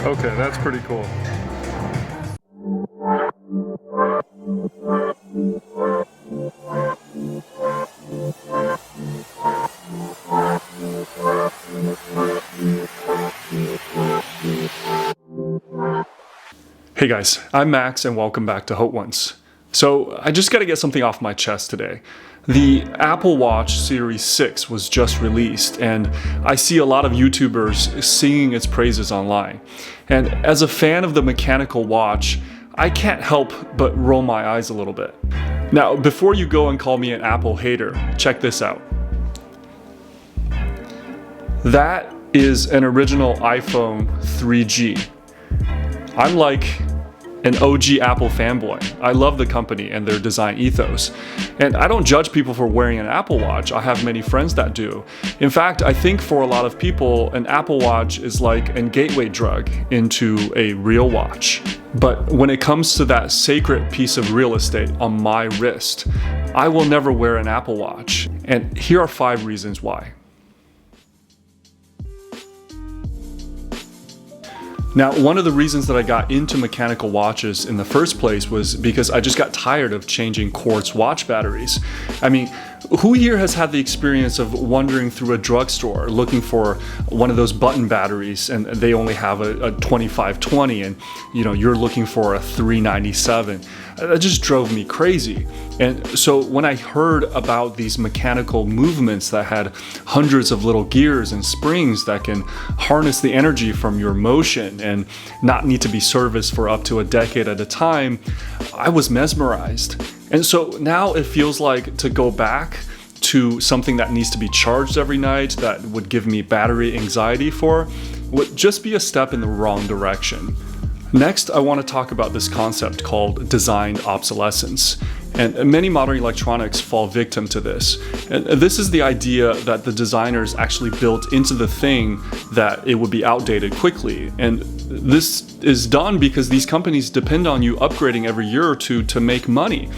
Okay, that's pretty cool. Hey guys, I'm Max and welcome back to Hot Ones. So I just got to get something off my chest today. The Apple Watch Series 6 was just released and I see a lot of YouTubers singing its praises online. And as a fan of the mechanical watch, I can't help but roll my eyes a little bit. Now, before you go and call me an Apple hater, check this out. That is an original iPhone 3G. I'm like an OG Apple fanboy. I love the company and their design ethos. And I don't judge people for wearing an Apple Watch. I have many friends that do. In fact, I think for a lot of people, an Apple Watch is like a gateway drug into a real watch. But when it comes to that sacred piece of real estate on my wrist, I will never wear an Apple Watch. And here are 5 reasons why. Now, one of the reasons that I got into mechanical watches in the first place was because I just got tired of changing quartz watch batteries. I mean, who here has had the experience of wandering through a drugstore looking for one of those button batteries and they only have a 2520 and you're looking for a 397? That just drove me crazy. And so when I heard about these mechanical movements that had hundreds of little gears and springs that can harness the energy from your motion and not need to be serviced for up to a decade at a time, I was mesmerized. And so now it feels like to go back to something that needs to be charged every night, that would give me battery anxiety would just be a step in the wrong direction. Next, I want to talk about this concept called designed obsolescence. And many modern electronics fall victim to this. And this is the idea that the designers actually built into the thing that it would be outdated quickly. And this is done because these companies depend on you upgrading every year or two to make money.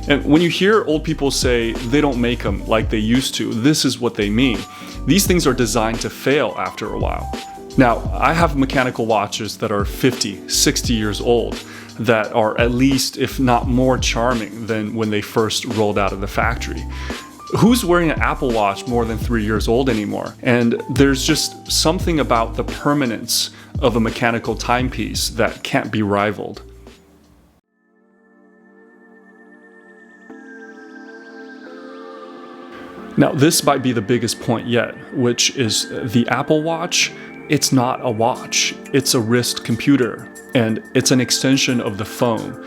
And when you hear old people say they don't make them like they used to, this is what they mean. These things are designed to fail after a while. Now, I have mechanical watches that are 50, 60 years old that are at least, if not more charming than when they first rolled out of the factory. Who's wearing an Apple Watch more than 3 years old anymore? And there's just something about the permanence of a mechanical timepiece that can't be rivaled. Now, this might be the biggest point yet, which is the Apple Watch. It's not a watch, it's a wrist computer, and it's an extension of the phone.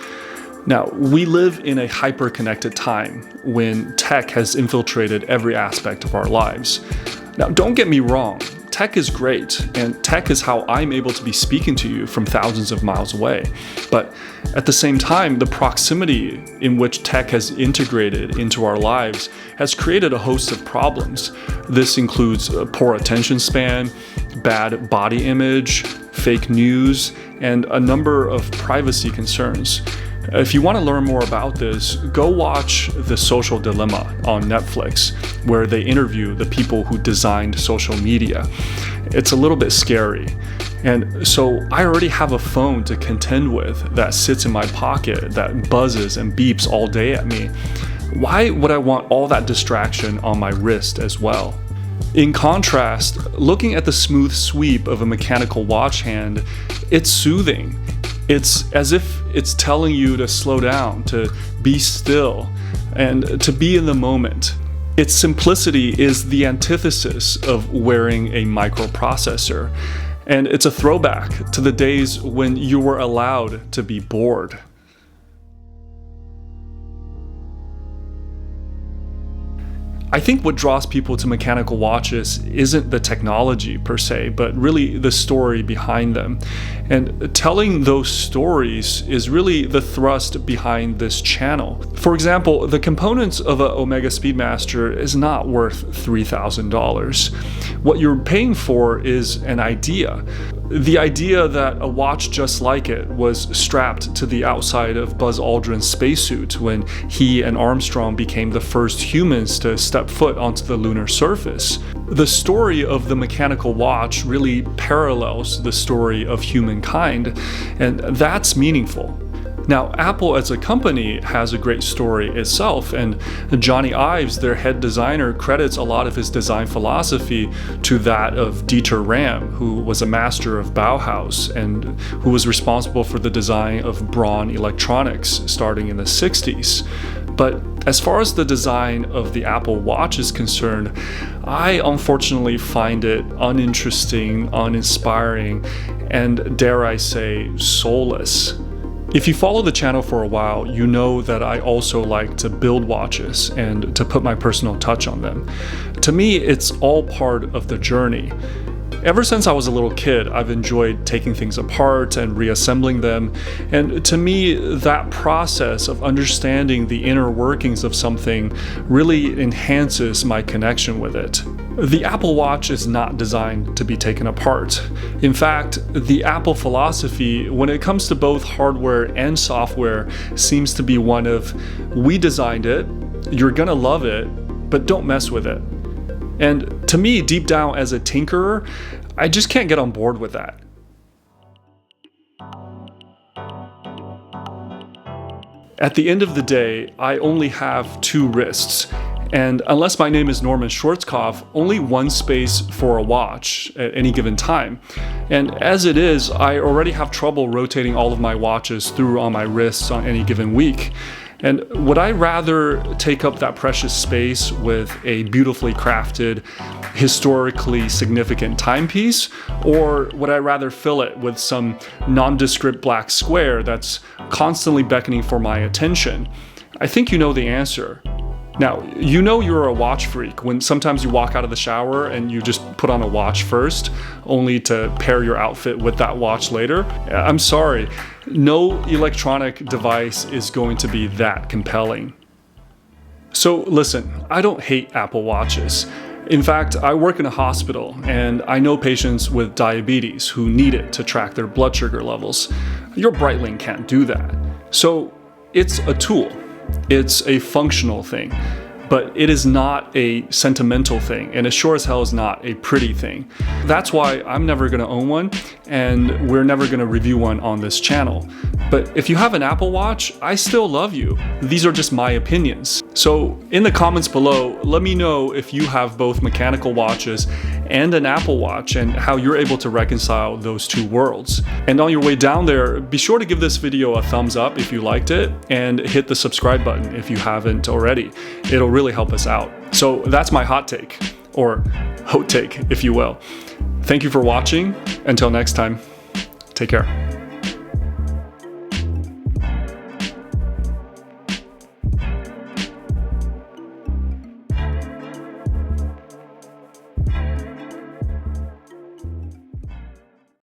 Now, we live in a hyper-connected time when tech has infiltrated every aspect of our lives. Now, don't get me wrong, tech is great, and tech is how I'm able to be speaking to you from thousands of miles away. But at the same time, the proximity in which tech has integrated into our lives has created a host of problems. This includes a poor attention span, bad body image, fake news, and a number of privacy concerns. If you want to learn more about this, go watch The Social Dilemma on Netflix, where they interview the people who designed social media. It's a little bit scary. And so I already have a phone to contend with that sits in my pocket, that buzzes and beeps all day at me. Why would I want all that distraction on my wrist as well? In contrast, looking at the smooth sweep of a mechanical watch hand, it's soothing. It's as if it's telling you to slow down, to be still, and to be in the moment. Its simplicity is the antithesis of wearing a microprocessor, and it's a throwback to the days when you were allowed to be bored. I think what draws people to mechanical watches isn't the technology per se, but really the story behind them. And telling those stories is really the thrust behind this channel. For example, the components of an Omega Speedmaster is not worth $3,000. What you're paying for is an idea. The idea that a watch just like it was strapped to the outside of Buzz Aldrin's spacesuit when he and Armstrong became the first humans to step foot onto the lunar surface. The story of the mechanical watch really parallels the story of humankind, and that's meaningful. Now, Apple as a company has a great story itself, and Johnny Ives, their head designer, credits a lot of his design philosophy to that of Dieter Rams, who was a master of Bauhaus and who was responsible for the design of Braun electronics starting in the 60s. But as far as the design of the Apple Watch is concerned, I unfortunately find it uninteresting, uninspiring, and dare I say, soulless. If you follow the channel for a while, you know that I also like to build watches and to put my personal touch on them. To me, it's all part of the journey. Ever since I was a little kid, I've enjoyed taking things apart and reassembling them, and to me, that process of understanding the inner workings of something really enhances my connection with it. The Apple Watch is not designed to be taken apart. In fact, the Apple philosophy when it comes to both hardware and software seems to be one of, we designed it, you're gonna love it, but don't mess with it. And to me, deep down as a tinkerer, I just can't get on board with that. At the end of the day, I only have 2 wrists. And unless my name is Norman Schwarzkopf, only one space for a watch at any given time. And as it is, I already have trouble rotating all of my watches through on my wrists on any given week. And would I rather take up that precious space with a beautifully crafted, historically significant timepiece, or would I rather fill it with some nondescript black square that's constantly beckoning for my attention? I think you know the answer. Now, you know you're a watch freak when sometimes you walk out of the shower and you just put on a watch first, only to pair your outfit with that watch later. I'm sorry, no electronic device is going to be that compelling. So listen, I don't hate Apple Watches. In fact, I work in a hospital and I know patients with diabetes who need it to track their blood sugar levels. Your Breitling can't do that. So it's a tool. It's a functional thing, but it is not a sentimental thing, and it sure as hell is not a pretty thing. That's why I'm never gonna own one, and we're never gonna review one on this channel. But if you have an Apple Watch, I still love you. These are just my opinions. So in the comments below, let me know if you have both mechanical watches and an Apple Watch and how you're able to reconcile those 2 worlds. And on your way down there, be sure to give this video a thumbs up if you liked it and hit the subscribe button if you haven't already. It'll really help us out. So that's my hot take, or hot take if you will. Thank you for watching. Until next time, take care.